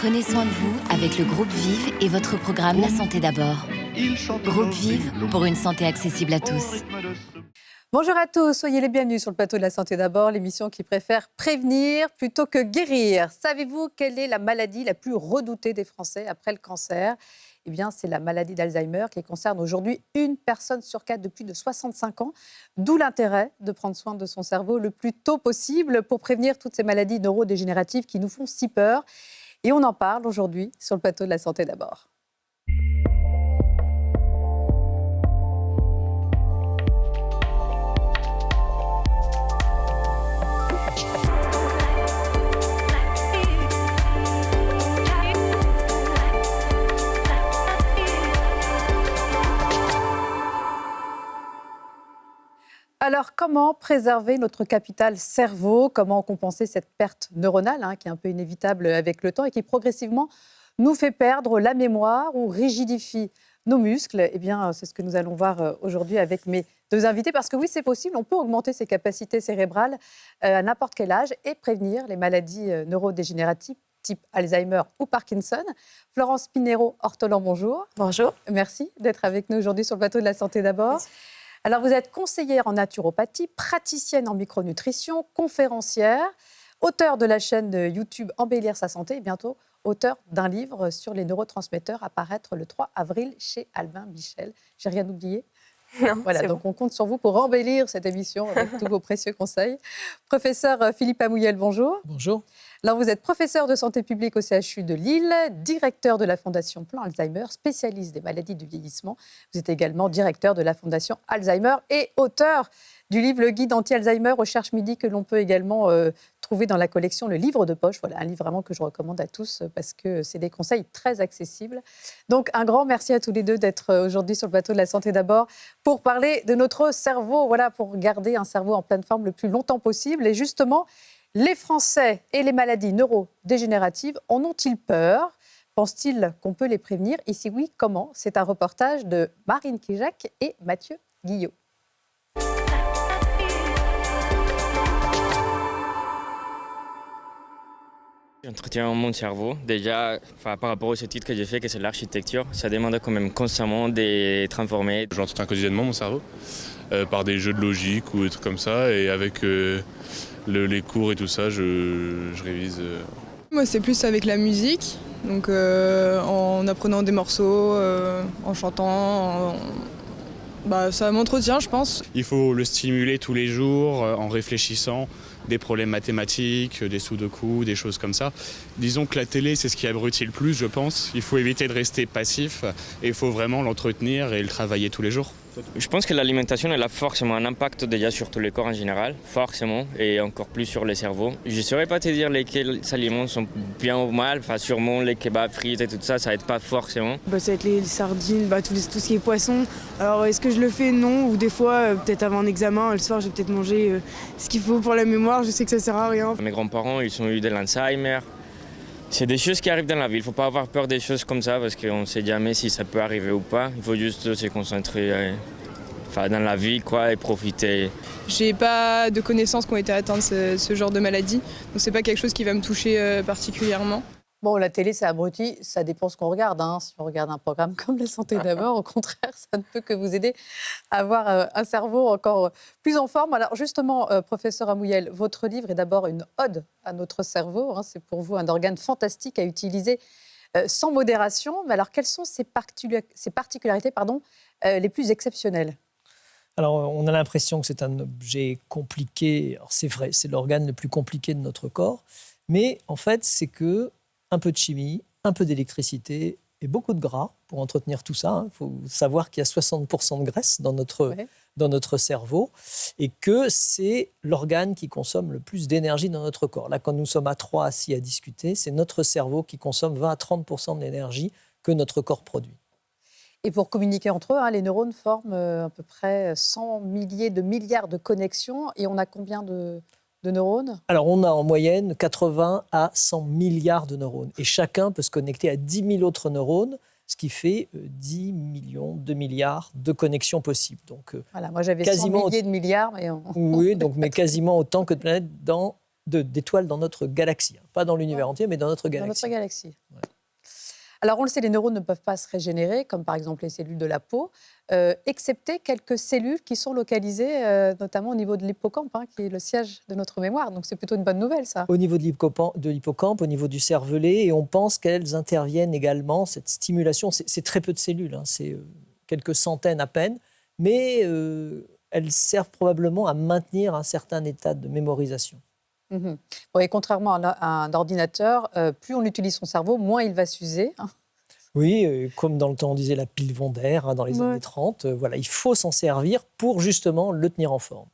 Prenez soin de vous avec le groupe Vive et votre programme La Santé d'abord. Groupe Vive pour une santé accessible à tous. Bonjour à tous, soyez les bienvenus sur le plateau de La Santé d'abord, l'émission qui préfère prévenir plutôt que guérir. Savez-vous quelle est la maladie la plus redoutée des Français après le cancer ? Eh bien, c'est la maladie d'Alzheimer qui concerne aujourd'hui une personne sur 4 de plus de 65 ans. D'où l'intérêt de prendre soin de son cerveau le plus tôt possible pour prévenir toutes ces maladies neurodégénératives qui nous font si peur. Et on en parle aujourd'hui sur le plateau de La Santé d'abord. Alors, comment préserver notre capital cerveau ? Comment compenser cette perte neuronale qui est un peu inévitable avec le temps et qui progressivement nous fait perdre la mémoire ou rigidifie nos muscles ? Eh bien, c'est ce que nous allons voir aujourd'hui avec mes deux invités. Parce que oui, c'est possible, on peut augmenter ses capacités cérébrales à n'importe quel âge et prévenir les maladies neurodégénératives type Alzheimer ou Parkinson. Florence Pinheiro, ortholan, bonjour. Bonjour. Merci d'être avec nous aujourd'hui sur le plateau de La Santé d'abord. Merci. Alors, vous êtes conseillère en naturopathie, praticienne en micronutrition, conférencière, auteure de la chaîne YouTube Embellir sa santé et bientôt auteure d'un livre sur les neurotransmetteurs à paraître le 3 avril chez Albin Michel. J'ai rien oublié ? Non, voilà, donc bon. on compte sur vous pour embellir cette émission avec tous vos précieux conseils. Professeur Philippe Amouyel, bonjour. Bonjour. Alors, vous êtes professeur de santé publique au CHU de Lille, directeur de la Fondation Plan Alzheimer, spécialiste des maladies du vieillissement. Vous êtes également directeur de la Fondation Alzheimer et auteur du livre Le Guide anti-Alzheimer, Recherche Midi, que l'on peut également trouver dans la collection Le Livre de Poche. Voilà, un livre vraiment que je recommande à tous parce que c'est des conseils très accessibles. Donc, un grand merci à tous les deux d'être aujourd'hui sur le plateau de La Santé d'abord pour parler de notre cerveau, voilà, pour garder un cerveau en pleine forme le plus longtemps possible. Et justement, les Français et les maladies neurodégénératives en ont-ils peur ? Pensent-ils qu'on peut les prévenir ? Et si oui, comment ? C'est un reportage de Marine Kijac et Mathieu Guillot. J'entretiens mon cerveau. Déjà, par rapport au titre que j'ai fait, que c'est l'architecture, ça demande quand même constamment de transformer. J'entretiens quotidiennement mon cerveau par des jeux de logique ou des trucs comme ça. Et avec les cours et tout ça, je révise. Moi, c'est plus avec la musique, donc en apprenant des morceaux, en chantant. Ça m'entretient, je pense. Il faut le stimuler tous les jours en réfléchissant des problèmes mathématiques, des sudoku, des choses comme ça. Disons que la télé, c'est ce qui abrutit le plus, je pense. Il faut éviter de rester passif et il faut vraiment l'entretenir et le travailler tous les jours. Je pense que l'alimentation, elle a forcément un impact déjà sur tous les corps en général, forcément, et encore plus sur le cerveau. Je ne saurais pas te dire lesquels aliments sont bien ou mal, sûrement les kebabs, frites et tout ça, ça aide pas forcément. Ça va être les sardines, tout ce qui est poisson. Alors est-ce que je le fais ? Non, ou des fois, peut-être avant un examen, le soir, je vais peut-être manger ce qu'il faut pour la mémoire, je sais que ça sert à rien. Mes grands-parents, ils ont eu de l'Alzheimer. C'est des choses qui arrivent dans la vie, il ne faut pas avoir peur des choses comme ça parce qu'on ne sait jamais si ça peut arriver ou pas. Il faut juste se concentrer dans la vie et profiter. J'ai pas de connaissances qui ont été atteintes de ce genre de maladie, donc c'est pas quelque chose qui va me toucher particulièrement. Bon, la télé, c'est abruti, ça dépend ce qu'on regarde. Si on regarde un programme comme La Santé d'abord, au contraire, ça ne peut que vous aider à avoir un cerveau encore plus en forme. Alors justement, professeur Amouyel, votre livre est d'abord une ode à notre cerveau. C'est pour vous un organe fantastique à utiliser sans modération. Mais alors, quelles sont ses particularités les plus exceptionnelles ? Alors, on a l'impression que c'est un objet compliqué. Alors, c'est vrai, c'est l'organe le plus compliqué de notre corps. Mais en fait, c'est que un peu de chimie, un peu d'électricité et beaucoup de gras pour entretenir tout ça. Il faut savoir qu'il y a 60% de graisse dans notre cerveau et que c'est l'organe qui consomme le plus d'énergie dans notre corps. Là, quand nous sommes à 3 assis à discuter, c'est notre cerveau qui consomme 20 à 30% de l'énergie que notre corps produit. Et pour communiquer entre eux, les neurones forment à peu près 100 milliers de milliards de connexions. Et on a combien de neurones ? Alors, on a en moyenne 80 à 100 milliards de neurones. Et chacun peut se connecter à 10 000 autres neurones, ce qui fait 10 millions, 2 milliards de connexions possibles. Donc, voilà, moi j'avais 100 milliers de milliards. Mais Oui, mais quasiment autant que de planètes dans d'étoiles dans notre galaxie. Pas dans l'univers entier, mais dans notre galaxie. Dans notre galaxie. Ouais. Alors, on le sait, les neurones ne peuvent pas se régénérer, comme par exemple les cellules de la peau, excepté quelques cellules qui sont localisées, notamment au niveau de l'hippocampe, qui est le siège de notre mémoire. Donc, c'est plutôt une bonne nouvelle, ça. Au niveau de l'hippocampe, au niveau du cervelet, et on pense qu'elles interviennent également, cette stimulation, c'est très peu de cellules, c'est quelques centaines à peine, mais elles servent probablement à maintenir un certain état de mémorisation. Bon, et contrairement à un ordinateur, plus on utilise son cerveau, moins il va s'user. Oui, comme dans le temps on disait la pile Wonder dans les années 30, voilà, il faut s'en servir pour justement le tenir en forme.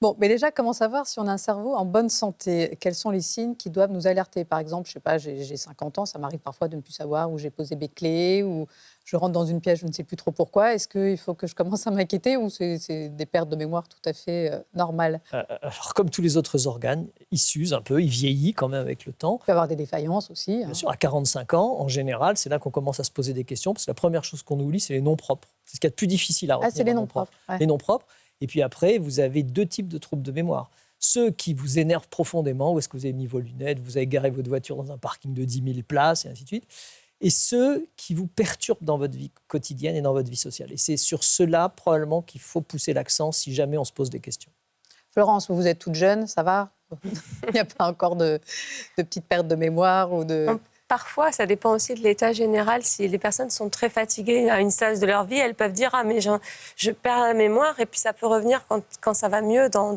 Bon, mais déjà, comment savoir si on a un cerveau en bonne santé? Quels sont les signes qui doivent nous alerter? Par exemple, je sais pas, j'ai 50 ans, ça m'arrive parfois de ne plus savoir où j'ai posé mes clés, ou je rentre dans une pièce, je ne sais plus trop pourquoi. Est-ce qu'il faut que je commence à m'inquiéter, ou c'est des pertes de mémoire tout à fait normales? Alors, comme tous les autres organes, il s'use un peu, il vieillit quand même avec le temps. Il peut y avoir des défaillances aussi. Bien sûr, à 45 ans, en général, c'est là qu'on commence à se poser des questions, parce que la première chose qu'on oublie, c'est les noms propres. C'est ce qu'il y a de plus difficile à retenir. Ah, c'est les noms propres. Ouais. Les noms propres. Et puis après, vous avez deux types de troubles de mémoire. Ceux qui vous énervent profondément, où est-ce que vous avez mis vos lunettes, vous avez garé votre voiture dans un parking de 10 000 places, et ainsi de suite. Et ceux qui vous perturbent dans votre vie quotidienne et dans votre vie sociale. Et c'est sur cela, probablement, qu'il faut pousser l'accent si jamais on se pose des questions. Florence, vous êtes toute jeune, ça va? Il n'y a pas encore de petites pertes de mémoire ou de... Parfois, ça dépend aussi de l'état général. Si les personnes sont très fatiguées à une phase de leur vie, elles peuvent dire « Ah, mais je perds la mémoire » et puis ça peut revenir quand ça va mieux dans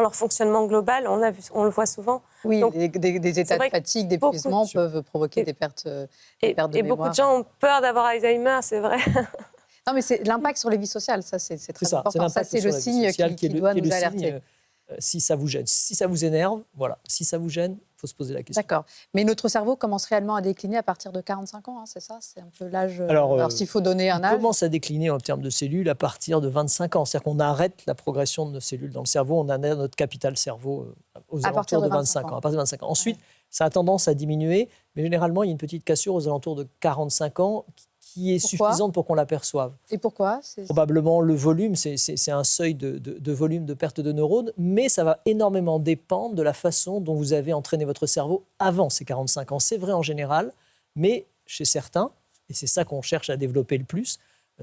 leur fonctionnement global. On le voit souvent. Oui, donc, des états de fatigue, d'épuisement peuvent provoquer des pertes de mémoire. Et beaucoup de gens ont peur d'avoir Alzheimer, c'est vrai. Non, mais c'est l'impact sur les vies sociales, ça c'est très important. Ça, c'est le signe qui doit nous alerter. Si ça vous gêne, si ça vous énerve, voilà. Si ça vous gêne, il faut se poser la question. D'accord. Mais notre cerveau commence réellement à décliner à partir de 45 ans, c'est ça? C'est un peu l'âge... Alors s'il faut donner un âge... Il commence à décliner en termes de cellules à partir de 25 ans. C'est-à-dire qu'on arrête la progression de nos cellules dans le cerveau. On a notre capital cerveau aux alentours de 25 ans. À partir de 25 ans. Ensuite, ça a tendance à diminuer, mais généralement, il y a une petite cassure aux alentours de 45 ans qui est suffisante pour qu'on l'aperçoive. Et pourquoi? Probablement le volume, c'est un seuil de volume de perte de neurones, mais ça va énormément dépendre de la façon dont vous avez entraîné votre cerveau avant ces 45 ans. C'est vrai en général, mais chez certains, et c'est ça qu'on cherche à développer le plus,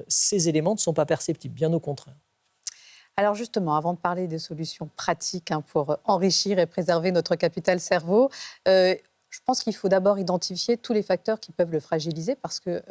ces éléments ne sont pas perceptibles, bien au contraire. Alors justement, avant de parler des solutions pratiques pour enrichir et préserver notre capital cerveau, je pense qu'il faut d'abord identifier tous les facteurs qui peuvent le fragiliser, parce que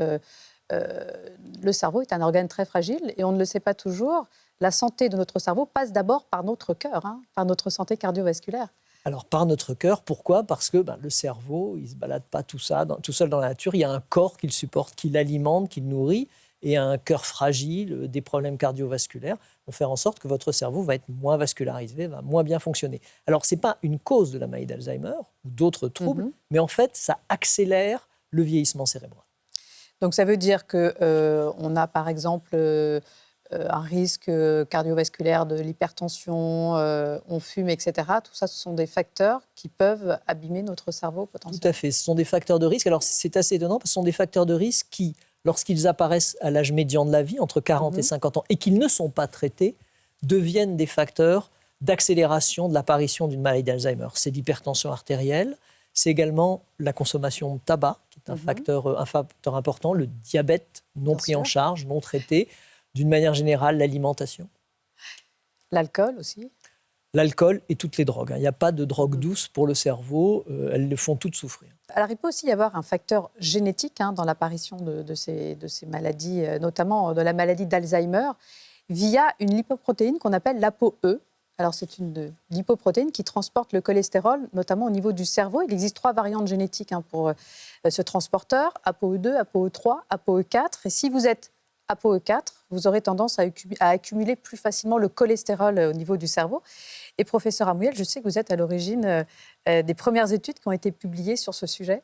le cerveau est un organe très fragile et on ne le sait pas toujours. La santé de notre cerveau passe d'abord par notre cœur, par notre santé cardiovasculaire. Alors, par notre cœur, pourquoi? Parce que le cerveau, il ne se balade pas tout seul dans la nature. Il y a un corps qui le supporte, qui l'alimente, qui le nourrit. Et un cœur fragile, des problèmes cardiovasculaires vont faire en sorte que votre cerveau va être moins vascularisé, va moins bien fonctionner. Alors, ce n'est pas une cause de la maladie d'Alzheimer ou d'autres troubles, mais en fait, ça accélère le vieillissement cérébral. Donc, ça veut dire qu'on a, par exemple, un risque cardiovasculaire de l'hypertension, on fume, etc. Tout ça, ce sont des facteurs qui peuvent abîmer notre cerveau potentiellement. Tout à fait. Ce sont des facteurs de risque. Alors, c'est assez étonnant parce que ce sont des facteurs de risque qui, lorsqu'ils apparaissent à l'âge médian de la vie, entre 40 et 50 ans, et qu'ils ne sont pas traités, deviennent des facteurs d'accélération de l'apparition d'une maladie d'Alzheimer. C'est l'hypertension artérielle, c'est également la consommation de tabac, qui est un facteur important, le diabète non pris en charge, non traité, d'une manière générale, l'alimentation. L'alcool aussi? L'alcool et toutes les drogues. Il n'y a pas de drogue douce pour le cerveau, elles le font toutes souffrir. Alors, il peut aussi y avoir un facteur génétique dans l'apparition de ces maladies, notamment de la maladie d'Alzheimer, via une lipoprotéine qu'on appelle l'ApoE. Alors, c'est une lipoprotéine qui transporte le cholestérol, notamment au niveau du cerveau. Il existe 3 variantes génétiques pour ce transporteur, ApoE2, ApoE3, ApoE4. Et si vous êtes ApoE4, vous aurez tendance à accumuler plus facilement le cholestérol au niveau du cerveau. Et professeur Amouyel, je sais que vous êtes à l'origine des premières études qui ont été publiées sur ce sujet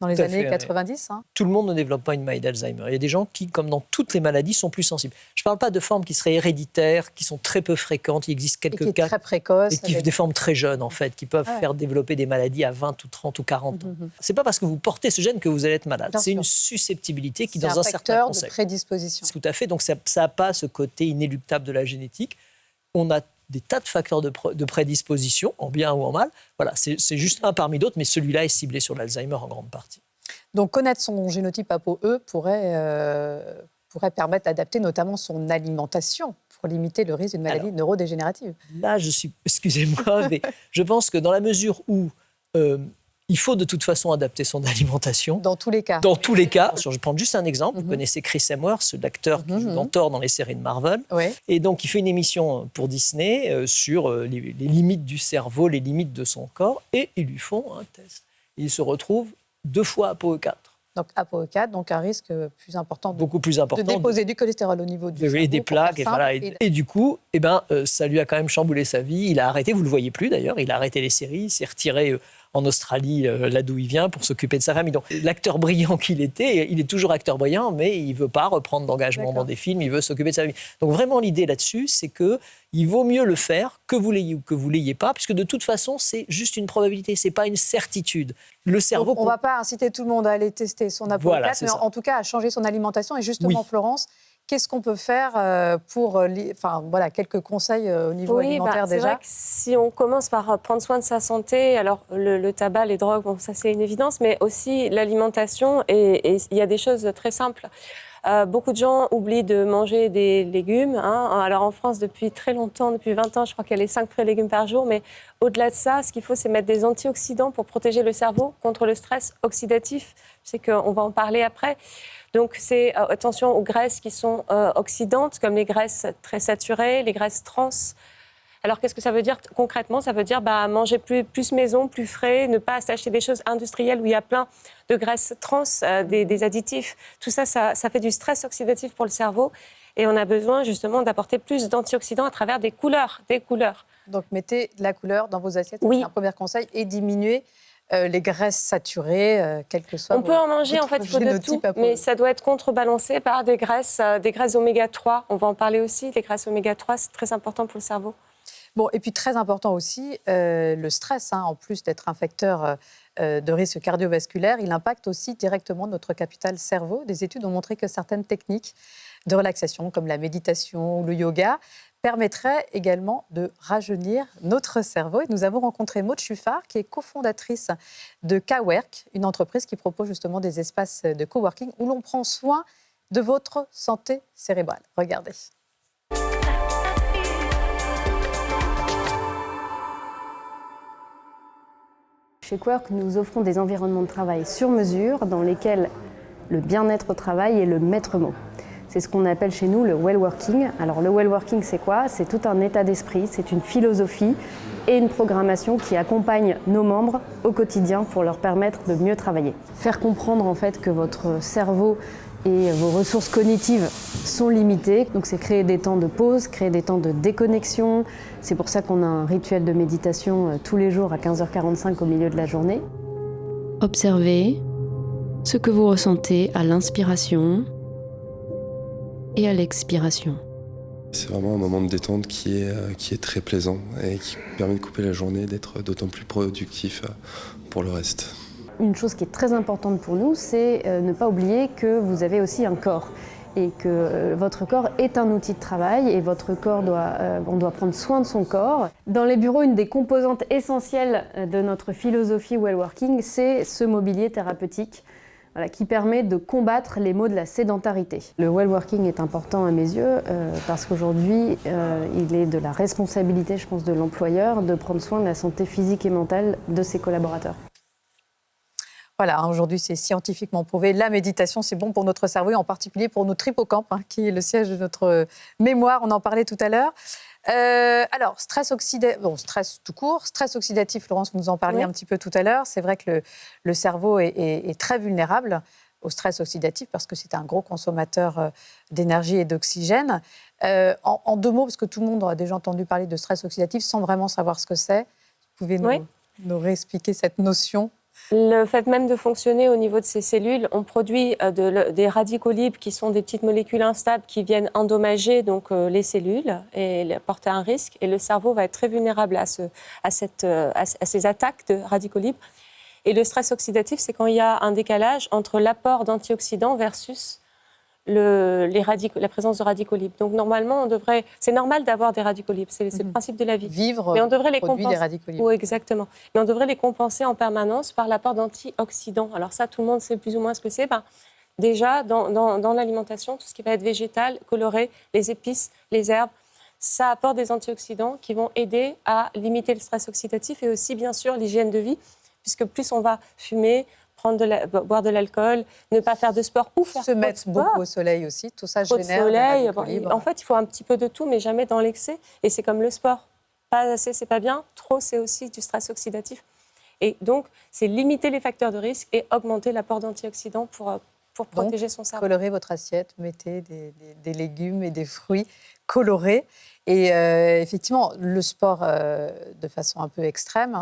dans les années 90. Tout le monde ne développe pas une maladie d'Alzheimer. Il y a des gens qui, comme dans toutes les maladies, sont plus sensibles. Je ne parle pas de formes qui seraient héréditaires, qui sont très peu fréquentes. Il existe quelques cas très précoces, et qui des formes très jeunes, en fait, qui peuvent faire développer des maladies à 20 ou 30 ou 40 ans. Ce n'est pas parce que vous portez ce gène que vous allez être malade. C'est une susceptibilité qui, dans un certain contexte, de prédisposition. Tout à fait. Donc, ça n'a pas ce côté inéluctable de la génétique. On a des tas de facteurs de prédisposition, en bien ou en mal. Voilà, c'est juste un parmi d'autres, mais celui-là est ciblé sur l'Alzheimer en grande partie. Donc, connaître son génotype ApoE pourrait permettre d'adapter notamment son alimentation pour limiter le risque d'une maladie neurodégénérative. Là, excusez-moi, mais je pense que dans la mesure où il faut de toute façon adapter son alimentation. Dans tous les cas. Dans tous les cas. Je vais prendre juste un exemple. Vous connaissez Chris Hemsworth, l'acteur qui joue dans Thor dans les séries de Marvel. Ouais. Et donc, il fait une émission pour Disney sur les limites du cerveau, les limites de son corps. Et ils lui font un test. Il se retrouve 2 fois ApoE4. Donc ApoE4, donc un risque plus important. Beaucoup plus important. De déposer du cholestérol au niveau du cerveau. Et des plaques. Et du coup, ça lui a quand même chamboulé sa vie. Il a arrêté, vous ne le voyez plus d'ailleurs, il a arrêté les séries, il s'est retiré en Australie, là d'où il vient, pour s'occuper de sa famille. Donc, l'acteur brillant qu'il était, il est toujours acteur brillant, mais il ne veut pas reprendre d'engagement dans des films, il veut s'occuper de sa famille. Donc, vraiment, l'idée là-dessus, c'est qu'il vaut mieux le faire, que vous l'ayez ou que vous ne l'ayez pas, puisque de toute façon, c'est juste une probabilité, ce n'est pas une certitude. Le cerveau... On ne va pas inciter tout le monde à aller tester son ApoE4, mais en tout cas à changer son alimentation. Et justement, Florence, qu'est-ce qu'on peut faire pour... quelques conseils au niveau alimentaire déjà. C'est vrai que si on commence par prendre soin de sa santé, alors le tabac, les drogues, bon, ça c'est une évidence, mais aussi l'alimentation, et il y a des choses très simples. Beaucoup de gens oublient de manger des légumes. Alors en France, depuis très longtemps, depuis 20 ans, je crois qu'il y a les 5 fruits et légumes par jour. Mais au-delà de ça, ce qu'il faut, c'est mettre des antioxydants pour protéger le cerveau contre le stress oxydatif. Je sais qu'on va en parler après. Donc c'est attention aux graisses qui sont oxydantes, comme les graisses très saturées, les graisses trans. Alors, qu'est-ce que ça veut dire concrètement? Ça veut dire manger plus maison, plus frais, ne pas s'acheter des choses industrielles où il y a plein de graisses trans, des additifs. Tout ça, ça fait du stress oxydatif pour le cerveau. Et on a besoin justement d'apporter plus d'antioxydants à travers des couleurs. Donc, mettez de la couleur dans vos assiettes. C'est un premier conseil. Et diminuez les graisses saturées, quel que soit. On peut en manger, en fait, il faut de tout. Mais ça doit être contrebalancé par des graisses oméga 3. On va en parler aussi. Les graisses oméga 3, c'est très important pour le cerveau. Bon, et puis très important aussi, le stress, en plus d'être un facteur de risque cardiovasculaire, il impacte aussi directement notre capital cerveau. Des études ont montré que certaines techniques de relaxation, comme la méditation ou le yoga, permettraient également de rajeunir notre cerveau. Et nous avons rencontré Maud Chuffard, qui est cofondatrice de K-Work, une entreprise qui propose justement des espaces de coworking où l'on prend soin de votre santé cérébrale. Regardez. Chez K-Work, nous offrons des environnements de travail sur mesure dans lesquels le bien-être au travail est le maître mot. C'est ce qu'on appelle chez nous le well-working. Alors le well-working, c'est quoi? C'est tout un état d'esprit, c'est une philosophie et une programmation qui accompagne nos membres au quotidien pour leur permettre de mieux travailler. Faire comprendre en fait que votre cerveau et vos ressources cognitives sont limitées. Donc c'est créer des temps de pause, créer des temps de déconnexion. C'est pour ça qu'on a un rituel de méditation tous les jours à 15h45 au milieu de la journée. Observez ce que vous ressentez à l'inspiration et à l'expiration. C'est vraiment un moment de détente qui est très plaisant et qui permet de couper la journée, d'être d'autant plus productif pour le reste. Une chose qui est très importante pour nous, c'est ne pas oublier que vous avez aussi un corps et que votre corps est un outil de travail et votre corps on doit prendre soin de son corps. Dans les bureaux, une des composantes essentielles de notre philosophie well-working, c'est ce mobilier thérapeutique qui permet de combattre les maux de la sédentarité. Le well-working est important à mes yeux parce qu'aujourd'hui, il est de la responsabilité, je pense, de l'employeur de prendre soin de la santé physique et mentale de ses collaborateurs. Voilà, aujourd'hui, c'est scientifiquement prouvé. La méditation, c'est bon pour notre cerveau, et en particulier pour notre hippocampe, qui est le siège de notre mémoire. On en parlait tout à l'heure. Alors, stress tout court, stress oxydatif, Florence, vous nous en parliez un petit peu tout à l'heure. C'est vrai que le cerveau est très vulnérable au stress oxydatif parce que c'est un gros consommateur d'énergie et d'oxygène. En 2 mots, parce que tout le monde a déjà entendu parler de stress oxydatif sans vraiment savoir ce que c'est. Vous pouvez nous réexpliquer cette notion? Le fait même de fonctionner au niveau de ces cellules, on produit des radicaux libres qui sont des petites molécules instables qui viennent endommager donc, les cellules et porter un risque. Et le cerveau va être très vulnérable à ces attaques de radicaux libres. Et le stress oxydatif, c'est quand il y a un décalage entre l'apport d'antioxydants versus la présence de radicaux libres. Donc normalement, c'est normal d'avoir des radicaux libres, c'est le principe de la vie. Vivre, mais on devrait les produit des radicaux libres. Oui, exactement. Mais on devrait les compenser en permanence par l'apport d'antioxydants. Alors ça, tout le monde sait plus ou moins ce que c'est. Déjà, dans l'alimentation, tout ce qui va être végétal, coloré, les épices, les herbes, ça apporte des antioxydants qui vont aider à limiter le stress oxydatif et aussi, bien sûr, l'hygiène de vie, puisque plus on va fumer, boire de l'alcool, ne pas faire de sport ou faire se mettre beaucoup au soleil aussi, tout ça génère des radicaux libres. En fait, il faut un petit peu de tout, mais jamais dans l'excès. Et c'est comme le sport. Pas assez, c'est pas bien. Trop, c'est aussi du stress oxydatif. Et donc, c'est limiter les facteurs de risque et augmenter l'apport d'antioxydants pour protéger son cerveau. Colorez votre assiette, mettez des légumes et des fruits colorés. Et effectivement, le sport, de façon un peu extrême,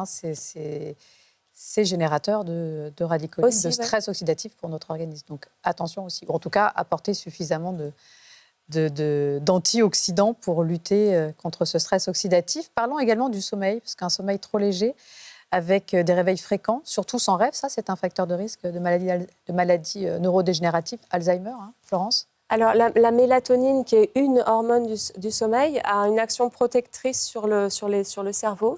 c'est générateur de radicaux libres, de stress oxydatif pour notre organisme. Donc attention aussi. En tout cas, apporter suffisamment d'antioxydants pour lutter contre ce stress oxydatif. Parlons également du sommeil, parce qu'un sommeil trop léger, avec des réveils fréquents, surtout sans rêve, ça c'est un facteur de risque de maladie neurodégénérative, Alzheimer, Florence? Alors, la mélatonine, qui est une hormone du sommeil, a une action protectrice sur le cerveau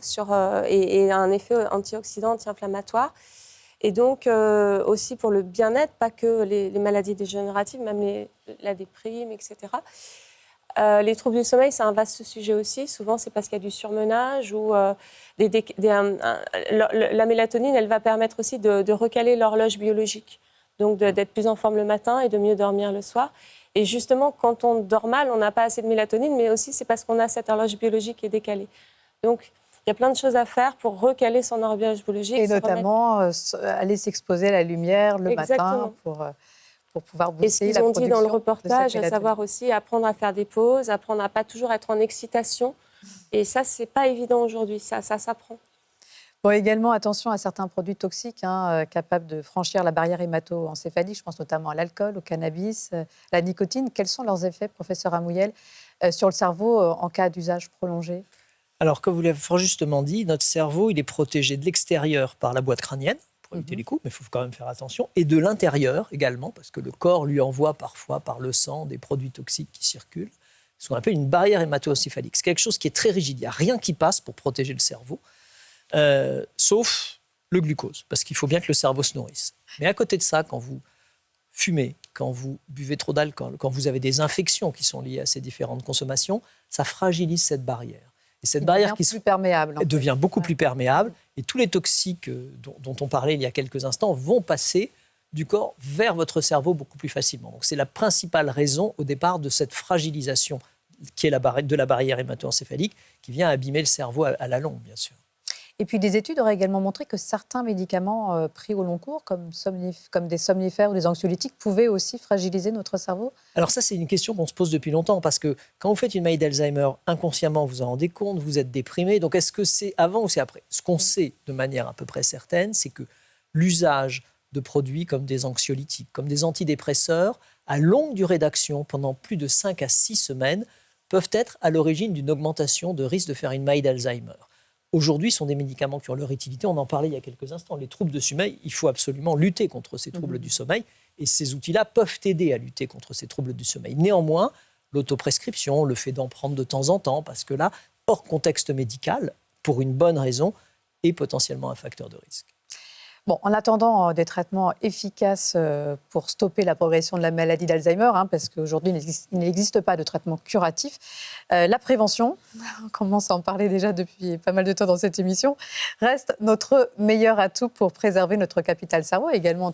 et a un effet antioxydant, anti-inflammatoire. Et donc, aussi pour le bien-être, pas que les maladies dégénératives, même la déprime, etc. Les troubles du sommeil, c'est un vaste sujet aussi. Souvent, c'est parce qu'il y a du surmenage ou la mélatonine, elle va permettre aussi de recaler l'horloge biologique. Donc, d'être plus en forme le matin et de mieux dormir le soir. Et justement, quand on dort mal, on n'a pas assez de mélatonine, mais aussi c'est parce qu'on a cette horloge biologique qui est décalée. Donc, il y a plein de choses à faire pour recaler son horloge biologique. Et notamment aller s'exposer à la lumière le matin pour pouvoir booster la production. Et ce qu'ils ont dit dans le reportage, à savoir aussi apprendre à faire des pauses, apprendre à ne pas toujours être en excitation. Et ça, ce n'est pas évident aujourd'hui, ça s'apprend. Bon, également, attention à certains produits toxiques capables de franchir la barrière hémato-encéphalique. Je pense notamment à l'alcool, au cannabis, la nicotine. Quels sont leurs effets, professeur Amouyel, sur le cerveau en cas d'usage prolongé? Alors, comme vous l'avez fort justement dit, notre cerveau, il est protégé de l'extérieur par la boîte crânienne, pour éviter les coups, mais il faut quand même faire attention, et de l'intérieur également, parce que le corps lui envoie parfois par le sang des produits toxiques qui circulent, ce qu'on appelle une barrière hémato-encéphalique. C'est quelque chose qui est très rigide, il n'y a rien qui passe pour protéger le cerveau. Sauf le glucose, parce qu'il faut bien que le cerveau se nourrisse. Mais à côté de ça, quand vous fumez, quand vous buvez trop d'alcool, quand vous avez des infections qui sont liées à ces différentes consommations, ça fragilise cette barrière. Et cette barrière qui plus perméable, devient beaucoup plus perméable. Et tous les toxiques dont on parlait il y a quelques instants vont passer du corps vers votre cerveau beaucoup plus facilement. Donc c'est la principale raison au départ de cette fragilisation qui est de la barrière hémato-encéphalique qui vient abîmer le cerveau à la longue, bien sûr. Et puis des études auraient également montré que certains médicaments pris au long cours, comme des somnifères ou des anxiolytiques, pouvaient aussi fragiliser notre cerveau. Alors ça, c'est une question qu'on se pose depuis longtemps, parce que quand vous faites une maladie d'Alzheimer, inconsciemment, vous en rendez compte, vous êtes déprimé. Donc est-ce que c'est avant ou c'est après? Ce qu'on sait de manière à peu près certaine, c'est que l'usage de produits comme des anxiolytiques, comme des antidépresseurs, à longue durée d'action, pendant plus de 5 à 6 semaines, peuvent être à l'origine d'une augmentation de risque de faire une maladie d'Alzheimer. Aujourd'hui, ce sont des médicaments qui ont leur utilité. On en parlait il y a quelques instants. Les troubles de sommeil, il faut absolument lutter contre ces troubles du sommeil. Et ces outils-là peuvent aider à lutter contre ces troubles du sommeil. Néanmoins, l'autoprescription, le fait d'en prendre de temps en temps, parce que là, hors contexte médical, pour une bonne raison, est potentiellement un facteur de risque. Bon, en attendant des traitements efficaces pour stopper la progression de la maladie d'Alzheimer, parce qu'aujourd'hui, il n'existe pas de traitement curatif, la prévention, on commence à en parler déjà depuis pas mal de temps dans cette émission, reste notre meilleur atout pour préserver notre capital cerveau et également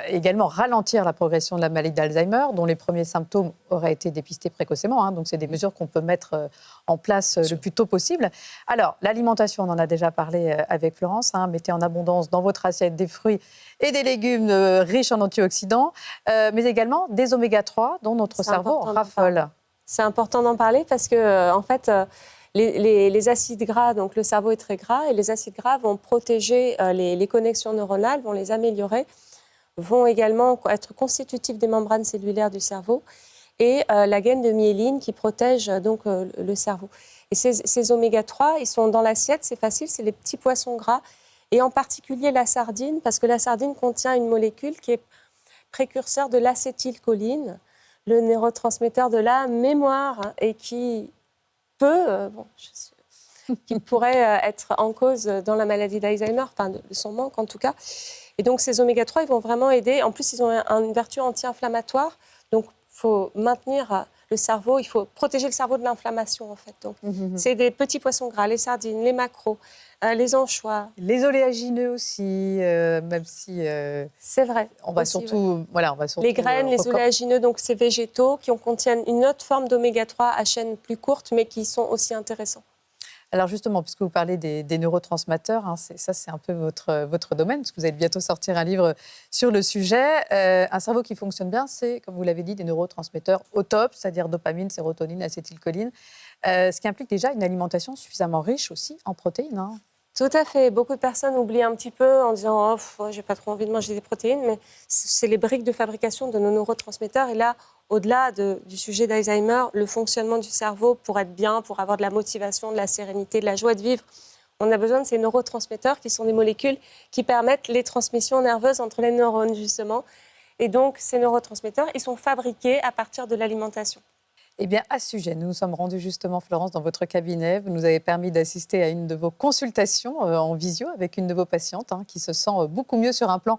également ralentir la progression de la maladie d'Alzheimer, dont les premiers symptômes auraient été dépistés précocement. Donc, c'est des mesures qu'on peut mettre en place le plus tôt possible. Alors, l'alimentation, on en a déjà parlé avec Florence. Mettez en abondance dans votre assiette des fruits et des légumes riches en antioxydants, mais également des oméga-3 dont notre cerveau raffole. C'est important d'en parler parce que, en fait, les acides gras, donc le cerveau est très gras, et les acides gras vont protéger les connexions neuronales, vont les améliorer, vont également être constitutifs des membranes cellulaires du cerveau, et la gaine de myéline qui protège donc le cerveau. Et ces oméga-3, ils sont dans l'assiette, c'est facile, c'est les petits poissons gras, et en particulier la sardine, parce que la sardine contient une molécule qui est précurseur de l'acétylcholine, le neurotransmetteur de la mémoire, et qui qui pourrait être en cause dans la maladie d'Alzheimer, enfin de son manque en tout cas. Et donc ces oméga-3, ils vont vraiment aider. En plus, ils ont une vertu anti-inflammatoire. Donc il faut maintenir le cerveau, il faut protéger le cerveau de l'inflammation en fait. Donc c'est des petits poissons gras, les sardines, les maquereaux, les anchois. Les oléagineux aussi, même si... c'est vrai. On va surtout... Voilà, on va surtout les graines, les oléagineux, donc ces végétaux qui contiennent une autre forme d'oméga-3 à chaîne plus courte, mais qui sont aussi intéressants. Alors justement, puisque vous parlez des neurotransmetteurs, hein, c'est un peu votre domaine, parce que vous allez bientôt sortir un livre sur le sujet. Un cerveau qui fonctionne bien, c'est, comme vous l'avez dit, des neurotransmetteurs au top, c'est-à-dire dopamine, sérotonine, acétylcholine, ce qui implique déjà une alimentation suffisamment riche aussi en protéines. Hein. Tout à fait. Beaucoup de personnes oublient un petit peu en disant « Oh, j'ai pas trop envie de manger des protéines », mais c'est les briques de fabrication de nos neurotransmetteurs. Et là, au-delà du sujet d'Alzheimer, le fonctionnement du cerveau pour être bien, pour avoir de la motivation, de la sérénité, de la joie de vivre, on a besoin de ces neurotransmetteurs qui sont des molécules qui permettent les transmissions nerveuses entre les neurones, justement. Et donc, ces neurotransmetteurs, ils sont fabriqués à partir de l'alimentation. Eh bien, à ce sujet, nous nous sommes rendus justement, Florence, dans votre cabinet. Vous nous avez permis d'assister à une de vos consultations en visio avec une de vos patientes qui se sent beaucoup mieux sur un plan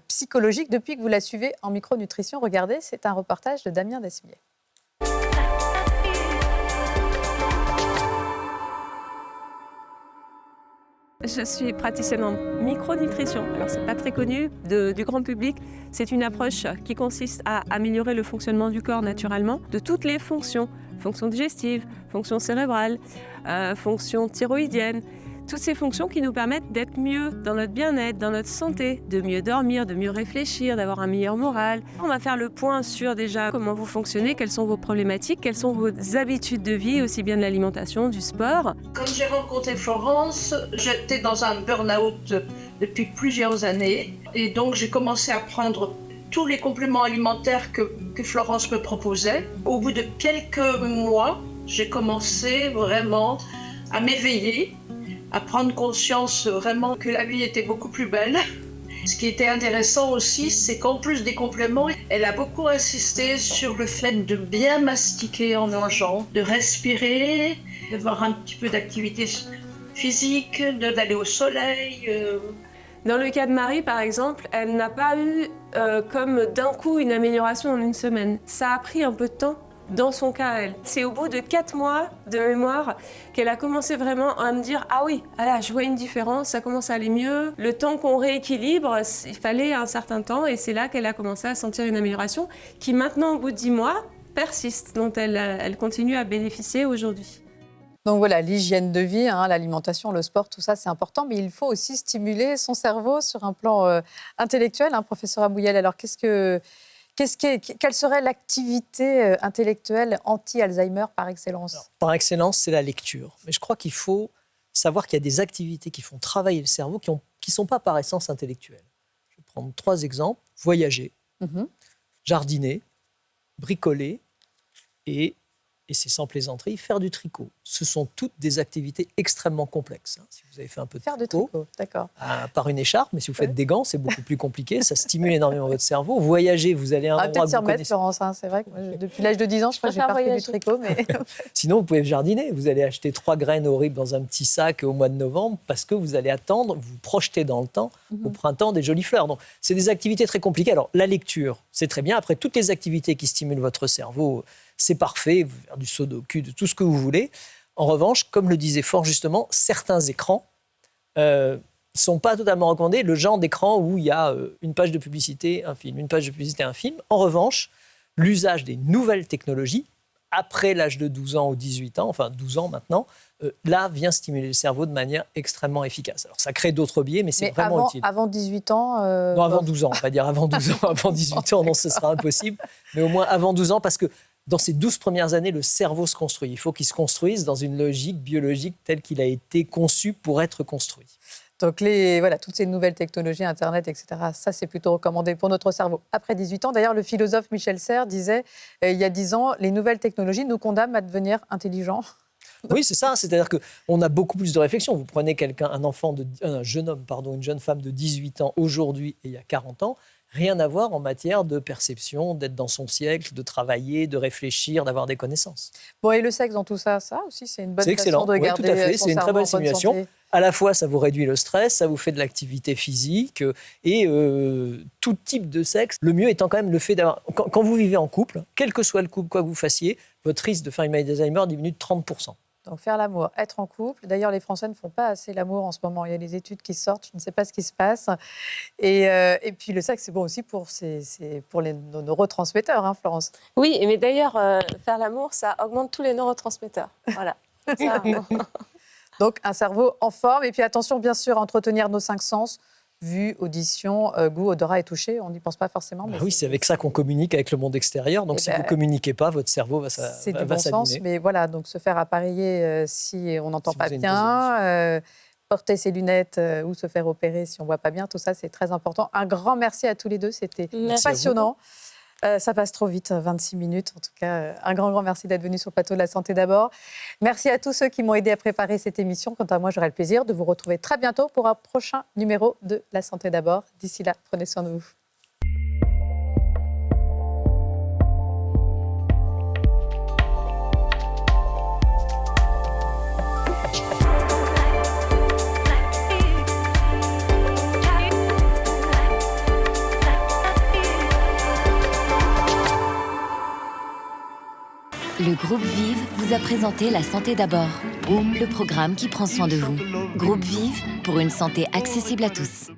psychologique depuis que vous la suivez en micronutrition. Regardez, c'est un reportage de Damien Desmier. Je suis praticienne en micronutrition. Alors, c'est pas très connu du grand public. C'est une approche qui consiste à améliorer le fonctionnement du corps naturellement, de toutes les fonctions. Fonctions digestives, fonctions cérébrales, fonctions thyroïdiennes. Toutes ces fonctions qui nous permettent d'être mieux dans notre bien-être, dans notre santé, de mieux dormir, de mieux réfléchir, d'avoir un meilleur moral. On va faire le point sur déjà comment vous fonctionnez, quelles sont vos problématiques, quelles sont vos habitudes de vie, aussi bien de l'alimentation, du sport. Quand j'ai rencontré Florence, j'étais dans un burn-out depuis plusieurs années. Et donc j'ai commencé à prendre tous les compléments alimentaires que Florence me proposait. Au bout de quelques mois, j'ai commencé vraiment à m'éveiller, à prendre conscience vraiment que la vie était beaucoup plus belle. Ce qui était intéressant aussi, c'est qu'en plus des compléments, elle a beaucoup insisté sur le fait de bien mastiquer en mangeant, de respirer, d'avoir un petit peu d'activité physique, d'aller au soleil. Dans le cas de Marie, par exemple, elle n'a pas eu comme d'un coup une amélioration en une semaine. Ça a pris un peu de temps. Dans son cas, elle. C'est au bout de 4 mois de mémoire qu'elle a commencé vraiment à me dire « Ah oui, là, je vois une différence, ça commence à aller mieux. » Le temps qu'on rééquilibre, il fallait un certain temps et c'est là qu'elle a commencé à sentir une amélioration qui maintenant, au bout de 10 mois, persiste, dont elle continue à bénéficier aujourd'hui. Donc voilà, l'hygiène de vie, l'alimentation, le sport, tout ça, c'est important. Mais il faut aussi stimuler son cerveau sur un plan intellectuel, professeur Abouyel. Alors, quelle serait l'activité intellectuelle anti-Alzheimer par excellence ? Alors, par excellence, c'est la lecture. Mais je crois qu'il faut savoir qu'il y a des activités qui font travailler le cerveau qui ne sont pas par essence intellectuelles. Je vais prendre 3 exemples. Voyager, jardiner, bricoler et c'est sans plaisanterie, faire du tricot. Ce sont toutes des activités extrêmement complexes. Si vous avez fait un peu de tricot, d'accord. Par une écharpe, mais si vous faites des gants, c'est beaucoup plus compliqué. Ça stimule énormément votre cerveau. Voyager, vous allez à un endroit peut-être que s'y vous remettre, connaissez. Florence. C'est vrai que moi, depuis l'âge de 10 ans, je crois que j'ai pas fait du tricot. Mais... Sinon, vous pouvez jardiner. Vous allez acheter 3 graines horribles dans un petit sac au mois de novembre parce que vous allez attendre, vous projetez dans le temps, au printemps, des jolies fleurs. Donc, c'est des activités très compliquées. Alors, la lecture, c'est très bien. Après, toutes les activités qui stimulent votre cerveau, c'est parfait. Vous faire du sudoku, de tout ce que vous voulez. En revanche, comme le disait fort justement, certains écrans sont pas totalement recommandés. Le genre d'écran où il y a une page de publicité, un film, une page de publicité, un film. En revanche, l'usage des nouvelles technologies, après l'âge de 12 ans ou 18 ans, enfin 12 ans maintenant, là vient stimuler le cerveau de manière extrêmement efficace. Alors ça crée d'autres biais, mais c'est vraiment utile. Avant 18 ans Non, avant 12 ans, on va dire avant 12 ans. Avant 18 ans, non, ce sera impossible. Mais au moins avant 12 ans, parce que dans ces 12 premières années, le cerveau se construit. Il faut qu'il se construise dans une logique biologique telle qu'il a été conçu pour être construit. Donc, toutes ces nouvelles technologies, Internet, etc., ça, c'est plutôt recommandé pour notre cerveau après 18 ans. D'ailleurs, le philosophe Michel Serres disait, il y a 10 ans, les nouvelles technologies nous condamnent à devenir intelligents. Oui, c'est ça. C'est-à-dire qu'on a beaucoup plus de réflexion. Vous prenez un jeune homme, une jeune femme de 18 ans aujourd'hui et il y a 40 ans, rien à voir en matière de perception, d'être dans son siècle, de travailler, de réfléchir, d'avoir des connaissances. Bon, et le sexe dans tout ça, ça aussi, c'est une bonne C'est façon excellent, de oui, garder tout à fait. son C'est une très cerveau bonne en stimulation. santé. À la fois, ça vous réduit le stress, ça vous fait de l'activité physique et tout type de sexe. Le mieux étant quand même le fait d'avoir... Quand vous vivez en couple, quel que soit le couple, quoi que vous fassiez, votre risque de faire une maladie d'Alzheimer diminue de 30%. Donc faire l'amour, être en couple. D'ailleurs, les Français ne font pas assez l'amour en ce moment. Il y a des études qui sortent, je ne sais pas ce qui se passe. Et puis le sexe, c'est bon aussi pour nos neurotransmetteurs, hein, Florence. Oui, mais d'ailleurs, faire l'amour, ça augmente tous les neurotransmetteurs. Voilà. Ça, Donc un cerveau en forme. Et puis attention, bien sûr, à entretenir nos 5 sens. Vue, audition, goût, odorat et toucher. On n'y pense pas forcément. Mais oui, c'est avec ça qu'on communique avec le monde extérieur. Donc si vous ne communiquez pas, votre cerveau va s'abîmer. C'est du bon sens, mais voilà, donc se faire appareiller si on n'entend pas bien, porter ses lunettes ou se faire opérer si on ne voit pas bien, tout ça, c'est très important. Un grand merci à tous les deux, c'était passionnant. Ça passe trop vite, 26 minutes. En tout cas, un grand merci d'être venu sur le plateau de La Santé d'abord. Merci à tous ceux qui m'ont aidé à préparer cette émission. Quant à moi, j'aurai le plaisir de vous retrouver très bientôt pour un prochain numéro de La Santé d'abord. D'ici là, prenez soin de vous. Le groupe Vive vous a présenté La Santé d'abord, le programme qui prend soin de vous. Groupe Vive pour une santé accessible à tous.